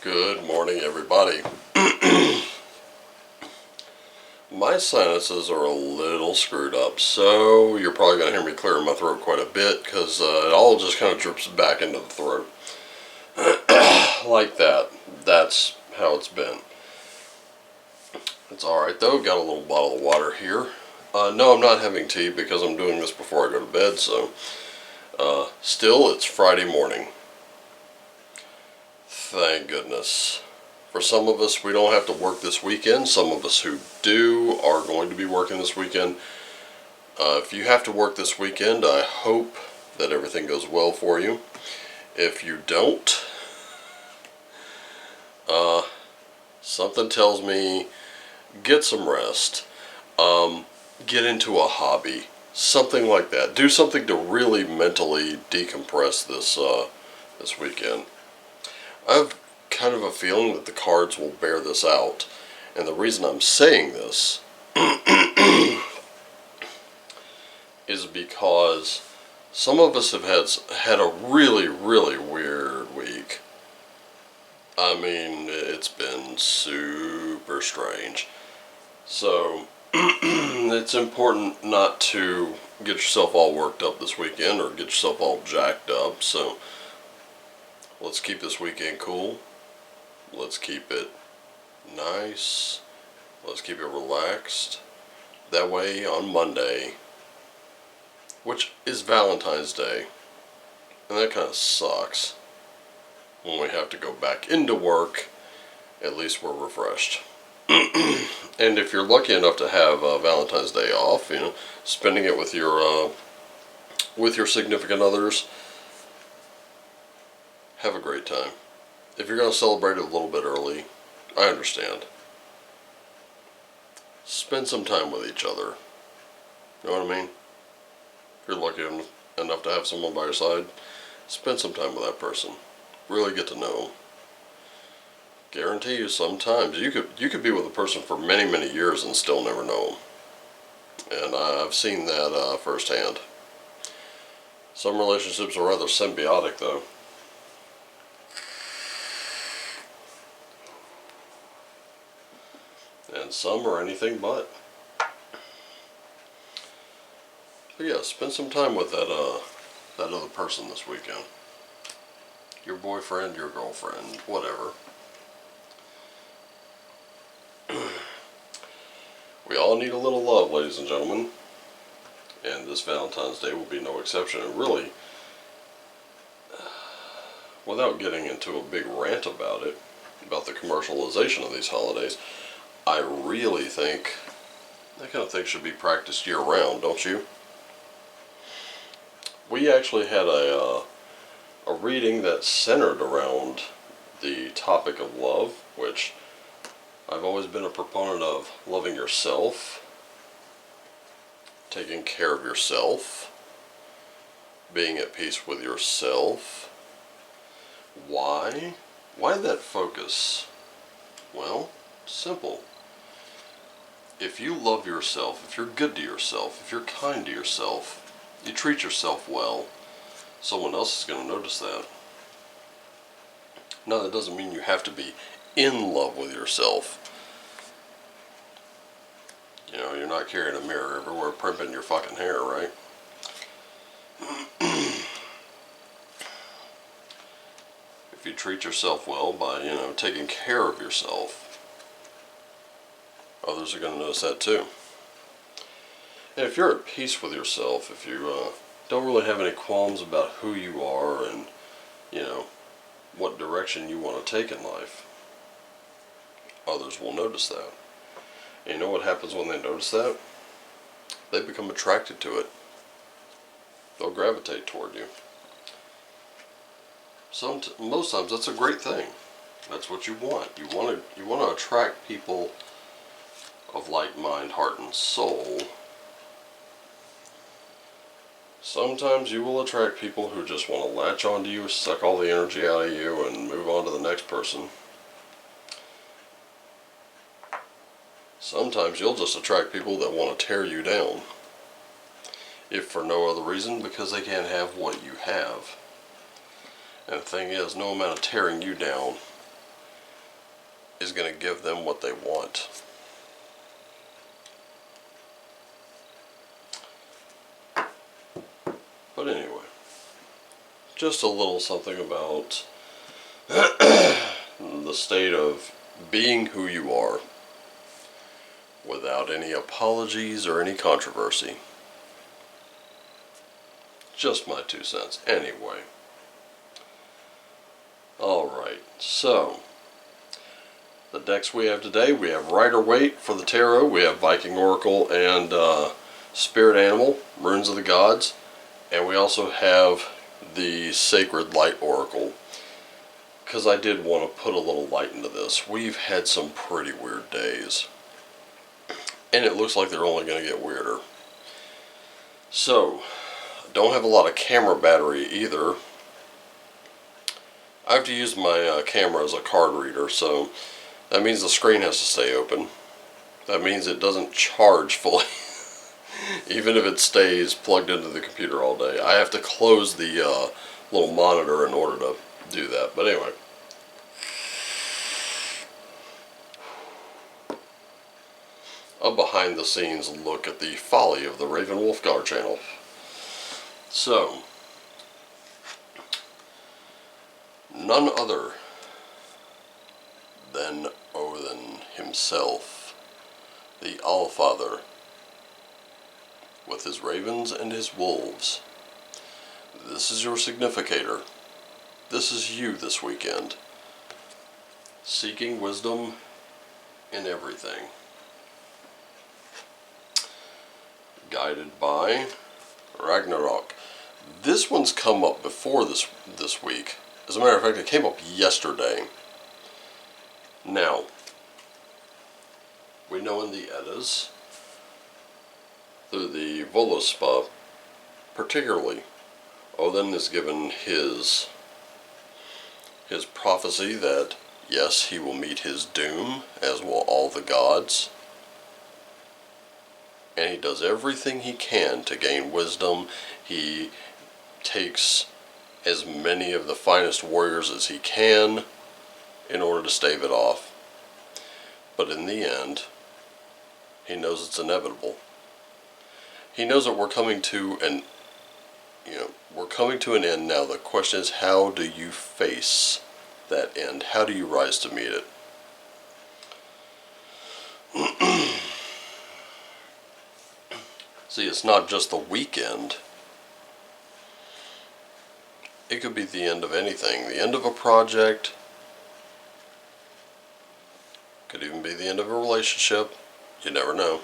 Good morning, everybody. My sinuses are a little screwed up, so you're probably going to hear me clearing my throat quite a bit because it all just kind of drips back into the throat. Like that. That's how it's been. It's alright though. Got a little bottle of water here. No, I'm not having tea because I'm doing this before I go to bed, so still, it's Friday morning. Thank goodness. For some of us, we don't have to work this weekend. Some of us who do are going to be working this weekend. If you have to work this weekend, I hope that everything goes well for you. If you don't, something tells me get some rest. Get into a hobby. Something like that. Do something to really mentally decompress this weekend. I've kind of a feeling that the cards will bear this out. And the reason I'm saying this is because some of us have had a really, really weird week. I mean, it's been super strange. So, it's important not to get yourself all worked up this weekend or get yourself all jacked up. So, let's keep this weekend cool. Let's keep it nice. Let's keep it relaxed. That way, on Monday, which is Valentine's Day, and that kind of sucks, when we have to go back into work, at least we're refreshed. And if you're lucky enough to have Valentine's Day off, you know, spending it with your significant others, have a great time. If you're going to celebrate it a little bit early, I understand. Spend some time with each other. You know what I mean? If you're lucky enough to have someone by your side, spend some time with that person. Really get to know them. Guarantee you sometimes you could be with a person for many, many years and still never know them. And I've seen that firsthand. Some relationships are rather symbiotic though. And some are anything but. But yeah, spend some time with that other person this weekend. Your boyfriend, your girlfriend, whatever. We all need a little love, ladies and gentlemen. And this Valentine's Day will be no exception. And really, without getting into a big rant about it, about the commercialization of these holidays, I really think that kind of thing should be practiced year-round, don't you? We actually had a reading that centered around the topic of love, which I've always been a proponent of loving yourself, taking care of yourself, being at peace with yourself. Why? Why that focus? Well, simple. If you love yourself, if you're good to yourself, if you're kind to yourself, you treat yourself well, someone else is going to notice that. Now, that doesn't mean you have to be in love with yourself. You know, you're not carrying a mirror everywhere primping your fucking hair, right? If you treat yourself well by, you know, taking care of yourself, others are going to notice that too. And if you're at peace with yourself, if you don't really have any qualms about who you are and, you know, what direction you want to take in life, others will notice that. And you know what happens when they notice that? They become attracted to it. They'll gravitate toward you. Most times that's a great thing. That's what you want. You want to attract people of like mind, heart, and soul. Sometimes you will attract people who just want to latch onto you, suck all the energy out of you, and move on to the next person. Sometimes you'll just attract people that want to tear you down. If for no other reason, because they can't have what you have. And the thing is, no amount of tearing you down is going to give them what they want. But anyway, just a little something about the state of being who you are without any apologies or any controversy. Just my 2 cents. Anyway. Alright, so the decks we have today, we have Rider-Waite for the Tarot, we have Viking Oracle and Spirit Animal, Runes of the Gods, and we also have the Sacred Light Oracle, because I did want to put a little light into this. We've had some pretty weird days, and it looks like they're only going to get weirder. So, I don't have a lot of camera battery either. I have to use my camera as a card reader, so that means the screen has to stay open. That means it doesn't charge fully, even if it stays plugged into the computer all day. I have to close the little monitor in order to do that. But anyway. A behind the scenes look at the folly of the Raven Wolfgar channel. So, none other than Odin himself, the Allfather, with his ravens and his wolves. This is your significator. This is you this weekend, seeking wisdom in everything. Guided by Ragnarok. This one's come up before this week. As a matter of fact, it came up yesterday. Now, we know in the Eddas, through the Voluspa, particularly, Odin is given his prophecy that, yes, he will meet his doom, as will all the gods. And he does everything he can to gain wisdom. He takes as many of the finest warriors as he can in order to stave it off. But in the end, he knows it's inevitable. He knows that we're coming to an end now. The question is, how do you face that end? How do you rise to meet it? See, it's not just the weekend. It could be the end of anything. The end of a project. Could even be the end of a relationship. You never know.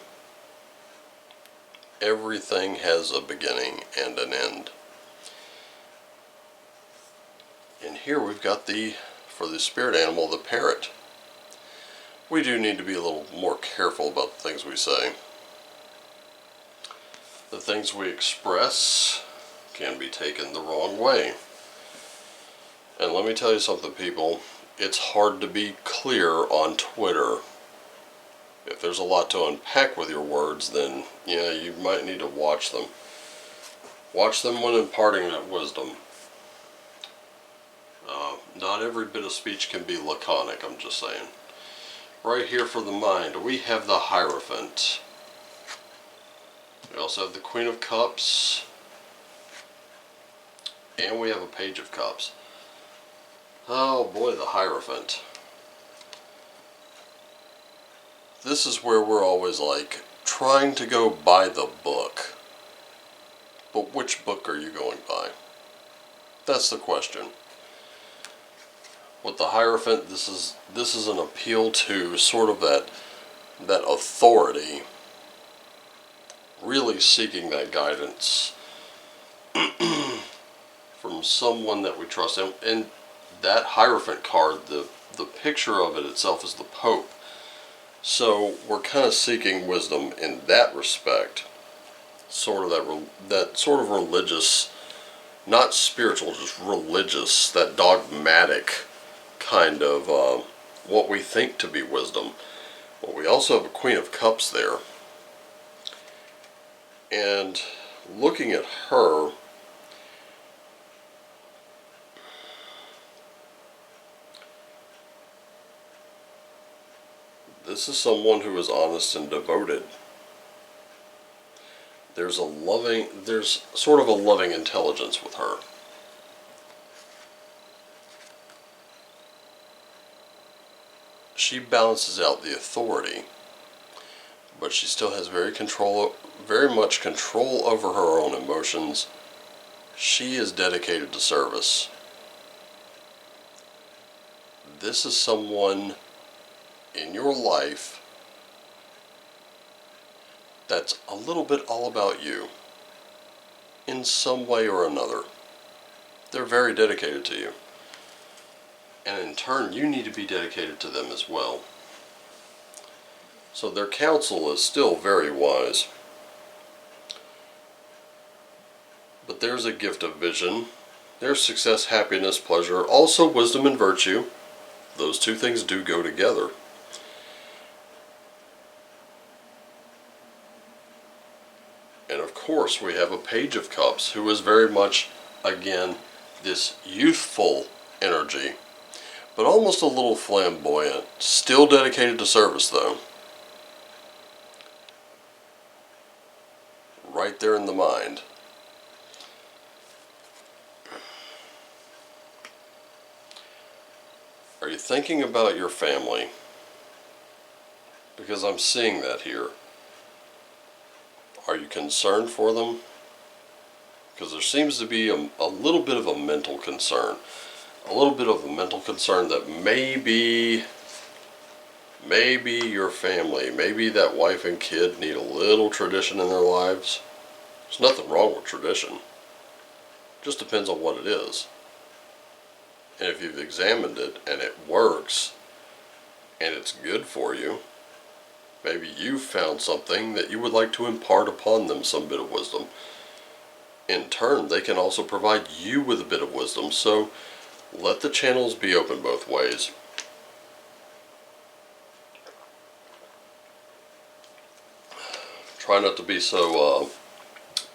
Everything has a beginning and an end. And here we've got for the spirit animal, the parrot. We do need to be a little more careful about the things we say. The things we express can be taken the wrong way. And let me tell you something, people. It's hard to be clear on Twitter. If there's a lot to unpack with your words, then yeah, you might need to watch them. Watch them when imparting that wisdom. Not every bit of speech can be laconic, I'm just saying. Right here for the mind, we have the Hierophant. We also have the Queen of Cups. And we have a Page of Cups. Oh boy, the Hierophant. This is where we're always like trying to go by the book. But which book are you going by? That's the question. With the Hierophant, this is an appeal to sort of that authority, really seeking that guidance from someone that we trust. And that Hierophant card, the picture of it itself is the Pope. So we're kind of seeking wisdom in that respect. Sort of that sort of religious, not spiritual, just religious, that dogmatic kind of what we think to be wisdom. But we also have a Queen of Cups there. And looking at her, this is someone who is honest and devoted. There's sort of a loving intelligence with her. She balances out the authority, but she still has very much control over her own emotions. She is dedicated to service. This is someone in your life that's a little bit all about you in some way or another. They're very dedicated to you. And in turn, you need to be dedicated to them as well. So their counsel is still very wise. But there's a gift of vision. There's success, happiness, pleasure, also wisdom and virtue. Those two things do go together. And of course, we have a Page of Cups, who is very much, again, this youthful energy, but almost a little flamboyant. Still dedicated to service, though. Right there in the mind. Are you thinking about your family? Because I'm seeing that here. Are you concerned for them? Because there seems to be a little bit of a mental concern. A little bit of a mental concern that maybe your family, maybe that wife and kid need a little tradition in their lives. There's nothing wrong with tradition. Just depends on what it is. And if you've examined it and it works and it's good for you, maybe you've found something that you would like to impart upon them, some bit of wisdom. In turn, they can also provide you with a bit of wisdom, so let the channels be open both ways. Try not to be so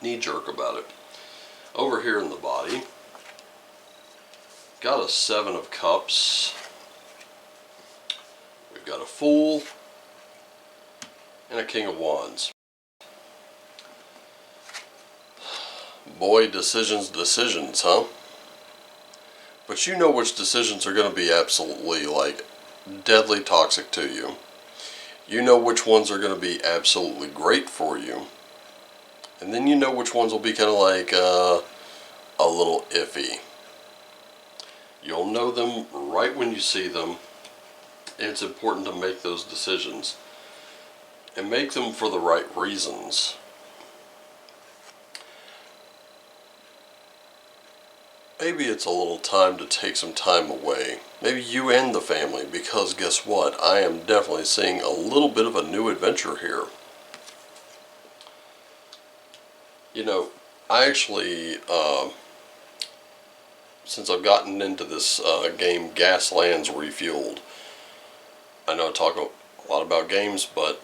knee-jerk about it. Over here in the body, got a 7 of Cups. We've got a Fool and a King of Wands. Boy, decisions, huh? But you know which decisions are going to be absolutely, like, deadly toxic to you. You know which ones are going to be absolutely great for you. And then you know which ones will be kind of like a little iffy. You'll know them right when you see them. And it's important to make those decisions. And make them for the right reasons. Maybe it's a little time to take some time away. Maybe you and the family, because guess what? I am definitely seeing a little bit of a new adventure here. You know, I actually, since I've gotten into this game, Gaslands Refueled, I know I talk a lot about games, but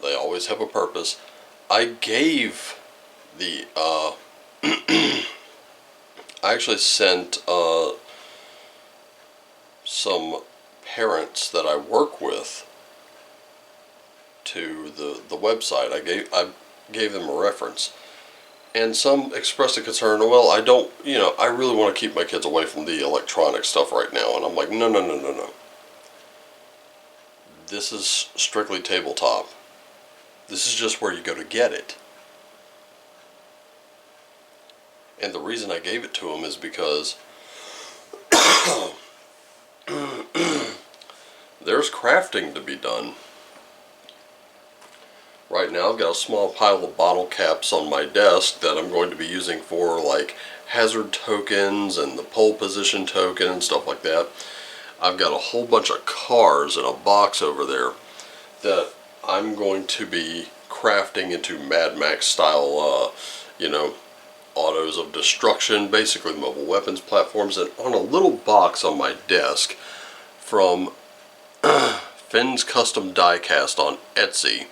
they always have a purpose. I gave the, I actually sent some parents that I work with to the website. I gave them a reference. And some expressed a concern, well, I don't, I really want to keep my kids away from the electronic stuff right now. And I'm like, no, no, no, no, no. This is strictly tabletop. This is just where you go to get it. And the reason I gave it to them is because there's crafting to be done. Right now I've got a small pile of bottle caps on my desk that I'm going to be using for like hazard tokens and the pole position token and stuff like that. I've got a whole bunch of cars in a box over there that I'm going to be crafting into Mad Max style, autos of destruction, basically mobile weapons platforms, and on a little box on my desk from Finn's Custom Diecast on Etsy.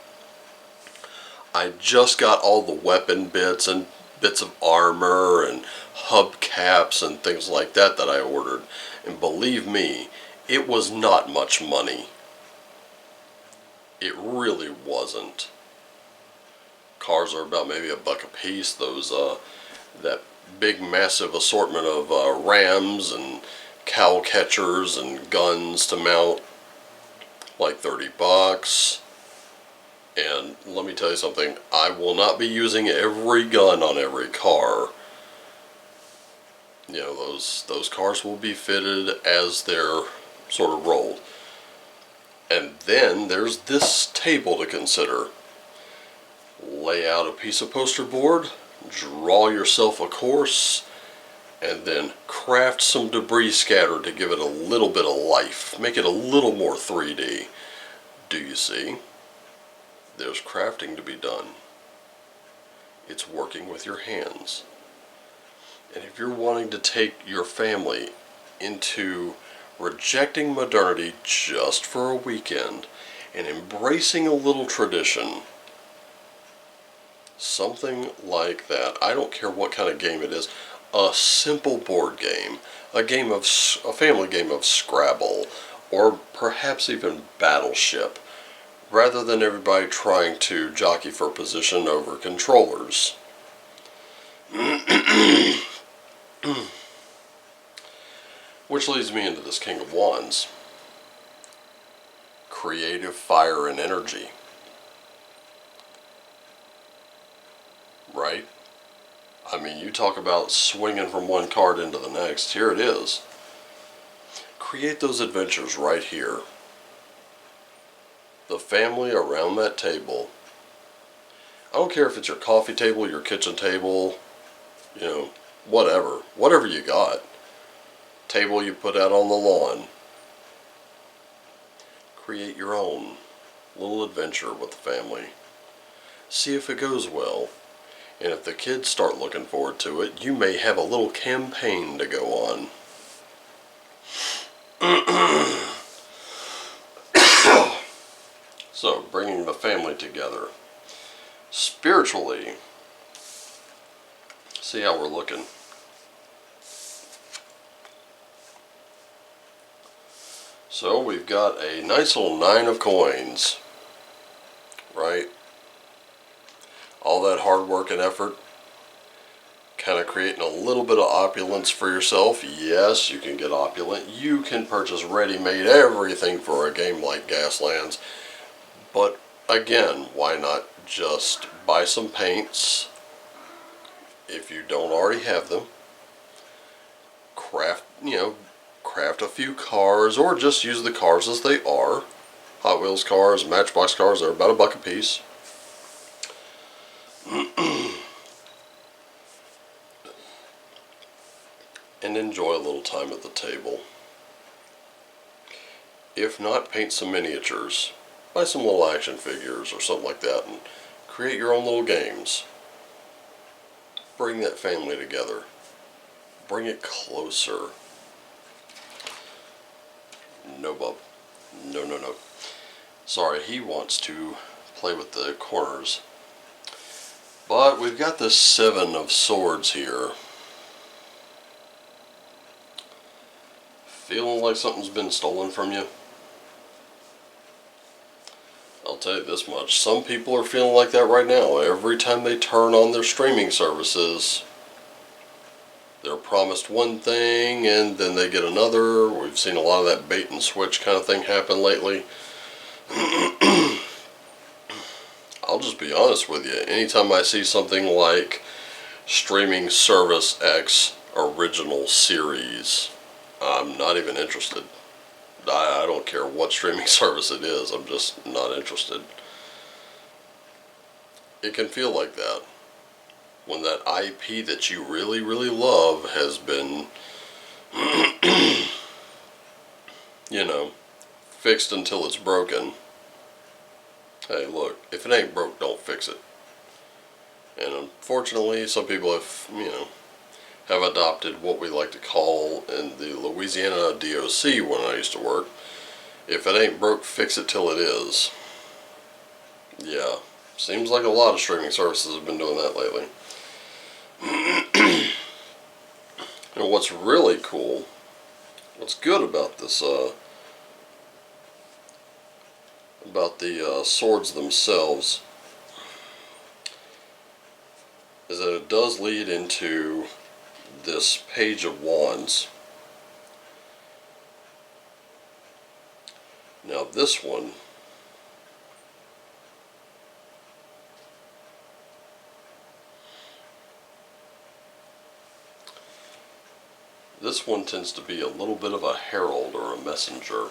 I just got all the weapon bits and bits of armor and hubcaps and things like that I ordered. And believe me, it was not much money. It really wasn't. Cars are about maybe $1 a piece. Those, that big massive assortment of rams and cow catchers and guns to mount, like $30. And let me tell you something, I will not be using every gun on every car. Those cars will be fitted as they're sort of rolled. And then there's this table to consider. Lay out a piece of poster board, draw yourself a course, and then craft some debris scatter to give it a little bit of life. Make it a little more 3D. Do you see? There's crafting to be done. It's working with your hands. And if you're wanting to take your family into rejecting modernity just for a weekend and embracing a little tradition, something like that, I don't care what kind of game it is, a simple board game, a family game of Scrabble, or perhaps even Battleship, rather than everybody trying to jockey for position over controllers. Which leads me into this King of Wands. Creative fire and energy. Right? I mean, you talk about swinging from one card into the next. Here it is. Create those adventures right here. The family around that table. I don't care if it's your coffee table, your kitchen table, whatever you got. Table you put out on the lawn. Create your own little adventure with the family. See if it goes well. And if the kids start looking forward to it, you may have a little campaign to go on. So, bringing the family together. Spiritually, see how we're looking. So, we've got a nice little 9 of coins, right? All that hard work and effort, kind of creating a little bit of opulence for yourself. Yes, you can get opulent. You can purchase ready-made everything for a game like Gaslands. But again, why not just buy some paints if you don't already have them? Craft a few cars, or just use the cars as they are. Hot Wheels cars, Matchbox cars, they're about $1 a piece. And enjoy a little time at the table. If not, paint some miniatures. Buy some little action figures or something like that and create your own little games. Bring that family together. Bring it closer. No, bub. No, no, no. Sorry, he wants to play with the corners. But we've got the 7 of Swords here. Feeling like something's been stolen from you? I'll I'll tell you this much. Some people are feeling like that right now. Every time they turn on their streaming services, they're promised one thing and then they get another. We've seen a lot of that bait and switch kind of thing happen lately. I'll just be honest with you. Anytime I see something like streaming service X original series, I'm not even interested. I don't care what streaming service it is. I'm just not interested. It can feel like that when that IP that you really, really love has been, you know, fixed until it's broken. Hey, look, if it ain't broke, don't fix it. And unfortunately, some people have, have adopted what we like to call in the Louisiana DOC when I used to work, if it ain't broke, fix it till it is. Yeah, seems like a lot of streaming services have been doing that lately. And what's really cool, what's good about this, about the swords themselves, is that it does lead into this Page of Wands. Now this one, tends to be a little bit of a herald or a messenger.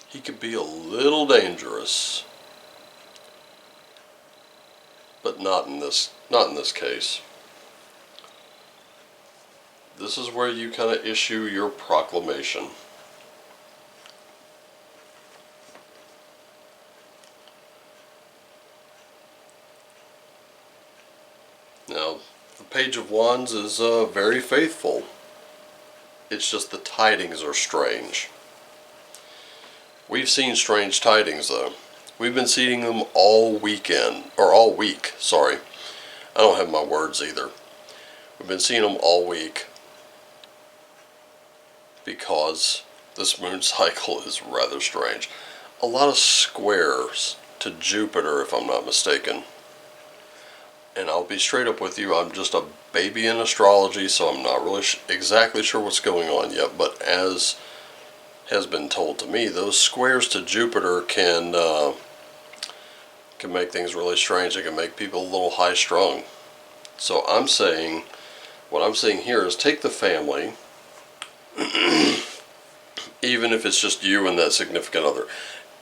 He could be a little dangerous, but not in this case. This is where you kind of issue your proclamation. Now, the Page of Wands is very faithful. It's just the tidings are strange. We've seen strange tidings though. We've been seeing them all weekend, or all week, sorry. I don't have my words either. We've been seeing them all week because this moon cycle is rather strange. A lot of squares to Jupiter, if I'm not mistaken. And I'll be straight up with you, I'm just a baby in astrology, so I'm not really exactly sure what's going on yet, but as has been told to me, those squares to Jupiter can make things really strange. It can make people a little high-strung. So I'm saying, what I'm saying here is take the family, even if it's just you and that significant other,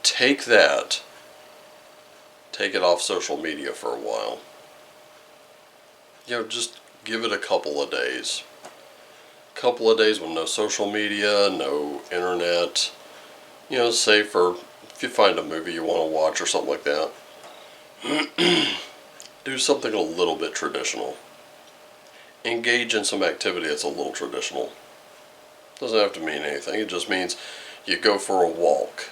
take it off social media for a while. Just give it a couple of days. Couple of days with no social media, no internet. Say if you find a movie you want to watch or something like that, do something a little bit traditional. Engage in some activity that's a little traditional. Doesn't have to mean anything. It just means you go for a walk.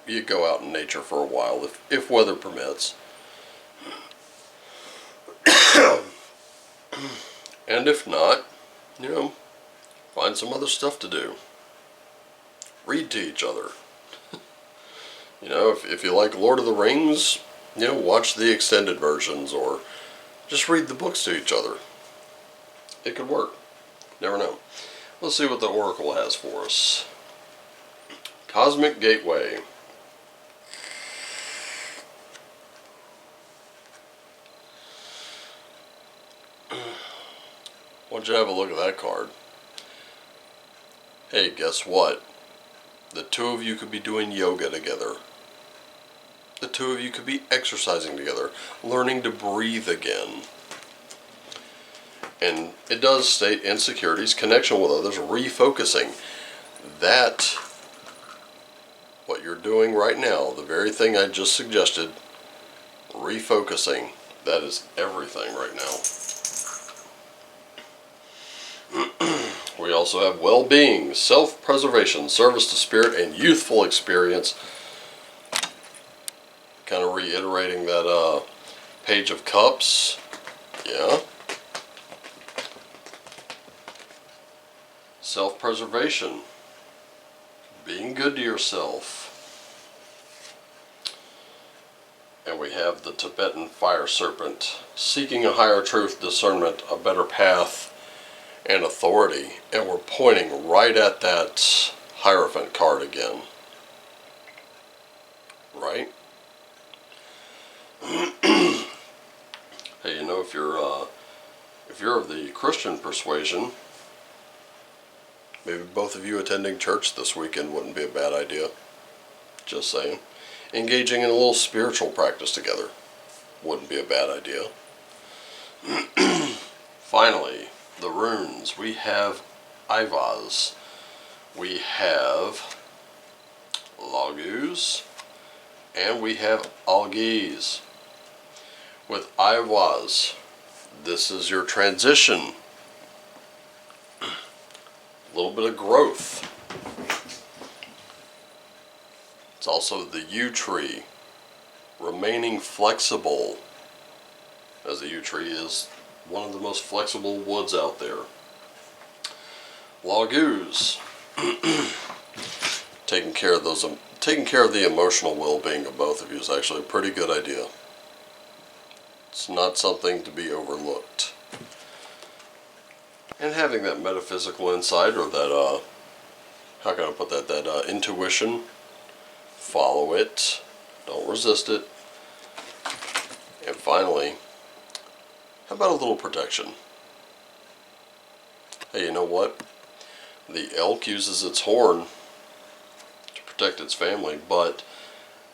You go out in nature for a while if weather permits. And if not, find some other stuff to do. Read to each other. If you like Lord of the Rings, watch the extended versions or just read the books to each other. It could work. Never know. Let's see what the Oracle has for us. Cosmic Gateway. Why don't you have a look at that card? Hey, guess what? The two of you could be doing yoga together. The two of you could be exercising together, learning to breathe again. And it does state insecurities, connection with others, refocusing. That, what you're doing right now, the very thing I just suggested, refocusing, that is everything right now. We also have well-being, self-preservation, service to spirit, and youthful experience. Kind of reiterating that Page of Cups. Yeah. Self-preservation. being good to yourself. And we have the Tibetan fire serpent, seeking a higher truth, discernment, a better path, and authority. And we're pointing right at that Hierophant card again. Right? Hey, you know, if you're of the Christian persuasion, maybe both of you attending church this weekend wouldn't be a bad idea. Just saying. Engaging in a little spiritual practice together wouldn't be a bad idea. Finally, the runes. We have Ivaz. We have Lagus. And we have Algiz. With Ivaz, this is your transition. A little bit of growth. It's also the yew tree, remaining flexible, as the yew tree is one of the most flexible woods out there. Lagus, taking care of the emotional well-being of both of you is actually a pretty good idea. It's not something to be overlooked. And having that metaphysical insight, or that, how can I put that, intuition, follow it, don't resist it. And finally, how about a little protection? Hey, you know what? The elk uses its horn to protect its family, but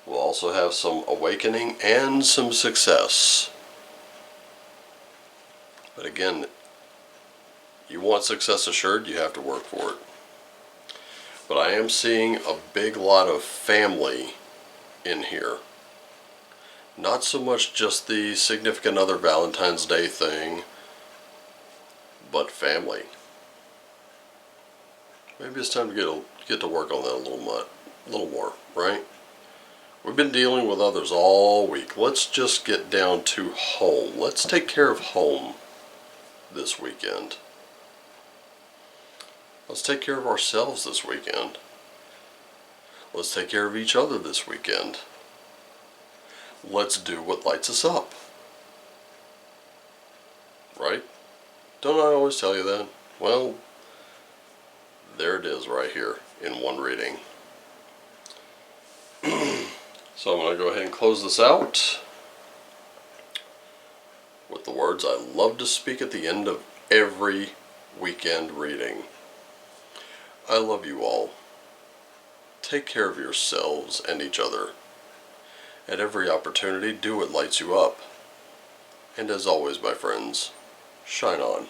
we'll also have some awakening and some success. But again, you want success assured, you have to work for it. But I am seeing a big lot of family in here. Not so much just the significant other Valentine's Day thing, but family. Maybe it's time to get to work on that a little more, right? We've been dealing with others all week. Let's just get down to home. Let's take care of home this weekend. Let's take care of ourselves this weekend. Let's take care of each other this weekend. Let's do what lights us up. Right? Don't I always tell you that? Well, there it is right here in one reading. So I'm going to go ahead and close this out with the words I love to speak at the end of every weekend reading. I love you all. Take care of yourselves and each other. At every opportunity, do what lights you up. And as always, my friends, shine on.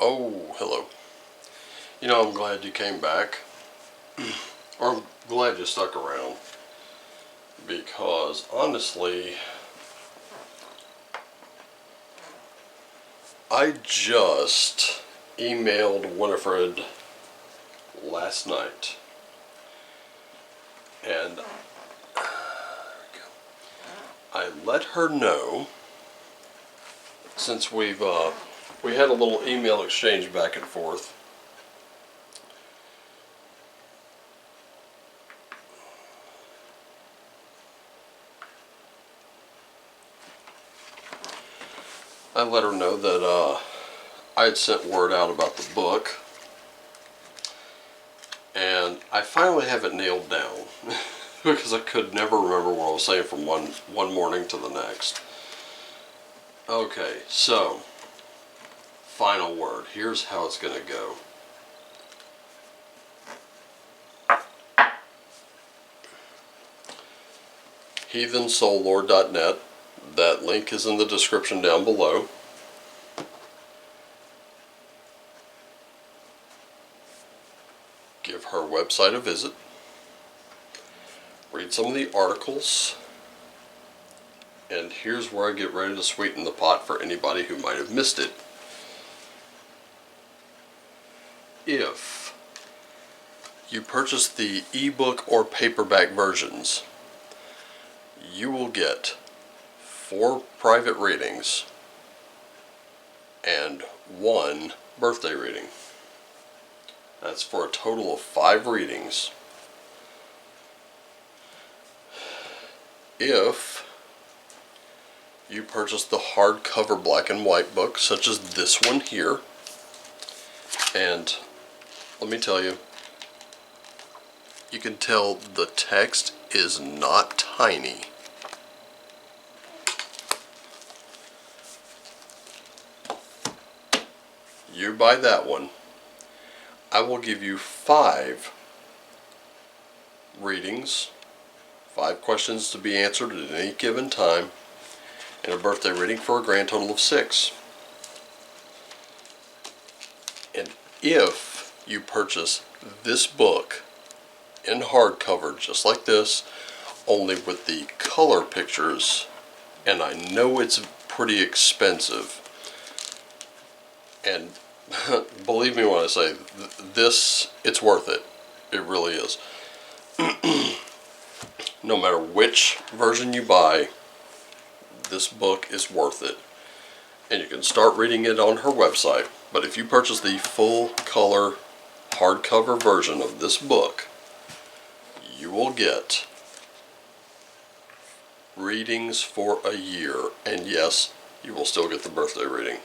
Oh, hello. You know, I'm glad you came back. Or I'm glad you stuck around. Because, honestly, I just emailed Winifred last night. And I let her know, since we had a little email exchange back and forth. I let her know that I had sent word out about the book, and I finally have it nailed down because I could never remember what I was saying from one morning to the next. Okay, so final word. Here's how it's going to go. heathensoullord.net. That link is in the description down below. Give her website a visit. read some of the articles, and here's where I get ready to sweeten the pot for anybody who might have missed it. If you purchase the ebook or paperback versions, you will get 4 private readings and 1 birthday reading. That's for a total of 5 readings. If you purchase the hardcover black and white book, such as this one here, and let me tell you, you can tell the text is not tiny. You buy that one, I will give you 5 readings, 5 questions to be answered at any given time, and a birthday reading for a grand total of 6. And if you purchase this book in hardcover, just like this, only with the color pictures, and I know it's pretty expensive, and believe me when I say this, it's worth it. It really is. No matter which version you buy, this book is worth it. And you can start reading it on her website. But if you purchase the full color hardcover version of this book, you will get readings for a year. And yes, you will still get the birthday reading.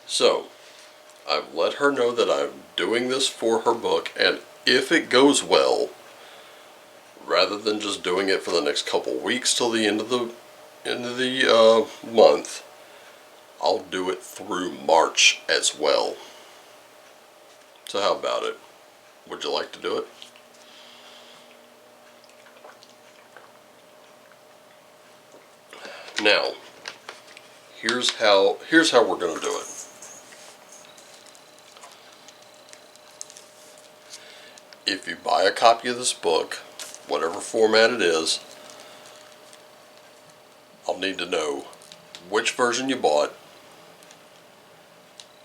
So, I've let her know that I'm doing this for her book, and if it goes well, rather than just doing it for the next couple weeks till the end of the month, I'll do it through March as well. So how about it? Would you like to do it? Now, here's how we're going to do it. If you buy a copy of this book, whatever format it is, I'll need to know which version you bought.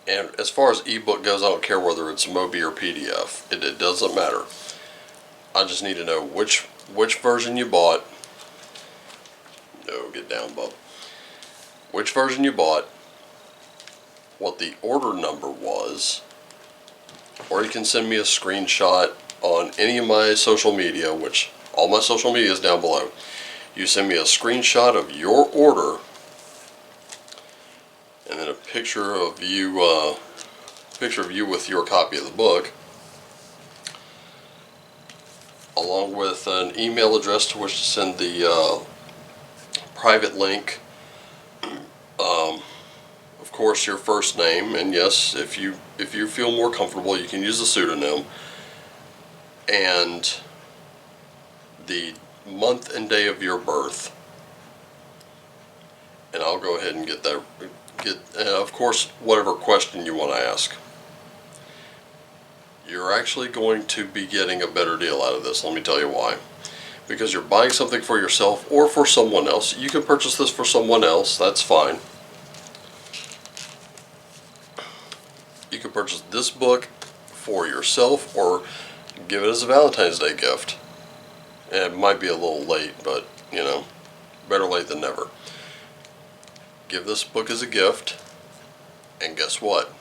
And as far as ebook goes, I don't care whether it's Mobi or PDF. It doesn't matter. I just need to know which version you bought. No, get down, bub. Which version you bought, what the order number was, or you can send me a screenshot on any of my social media, which all my social media is down below. You send me a screenshot of your order, and then a picture of you with your copy of the book, along with an email address to which to send the private link. Of course, your first name, and yes, if you feel more comfortable, you can use a pseudonym, and the month and day of your birth. And I'll go ahead and get that. Of course, whatever question you want to ask. You're actually going to be getting a better deal out of this. Let me tell you why. Because you're buying something for yourself or for someone else. You can purchase this for someone else. That's fine. You can purchase this book for yourself or give it as a Valentine's Day gift. And it might be a little late, but, you know, better late than never. Give this book as a gift, and guess what?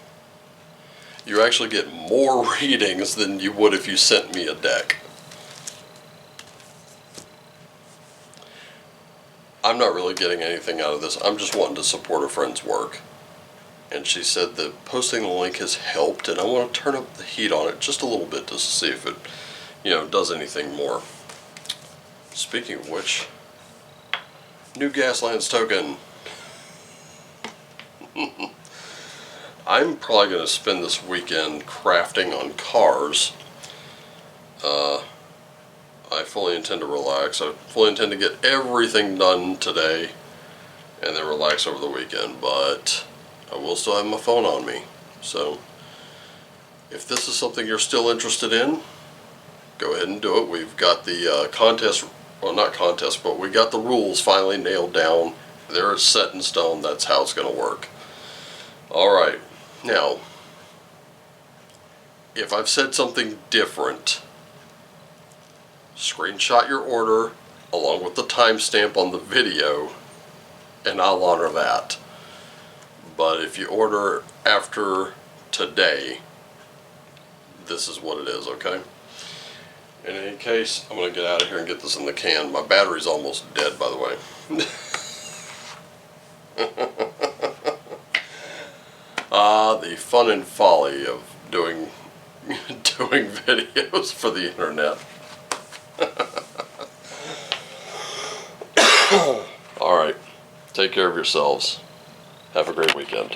You actually get more readings than you would if you sent me a deck. I'm not really getting anything out of this. I'm just wanting to support a friend's work. And she said that posting the link has helped, and I want to turn up the heat on it just a little bit to see if it, does anything more. Speaking of which, new Gaslands token. I'm probably going to spend this weekend crafting on cars. I fully intend to relax. I fully intend to get everything done today and then relax over the weekend, but I will still have my phone on me. So if this is something you're still interested in, go ahead and do it. We've got the contest, well, not contest, but we got the rules finally nailed down. They're set in stone. That's how it's going to work. Alright, now, if I've said something different, screenshot your order along with the timestamp on the video, and I'll honor that. But if you order after today, this is what it is, okay? In any case, I'm going to get out of here and get this in the can. My battery's almost dead, by the way. The fun and folly of doing videos for the internet. Alright, take care of yourselves. Have a great weekend.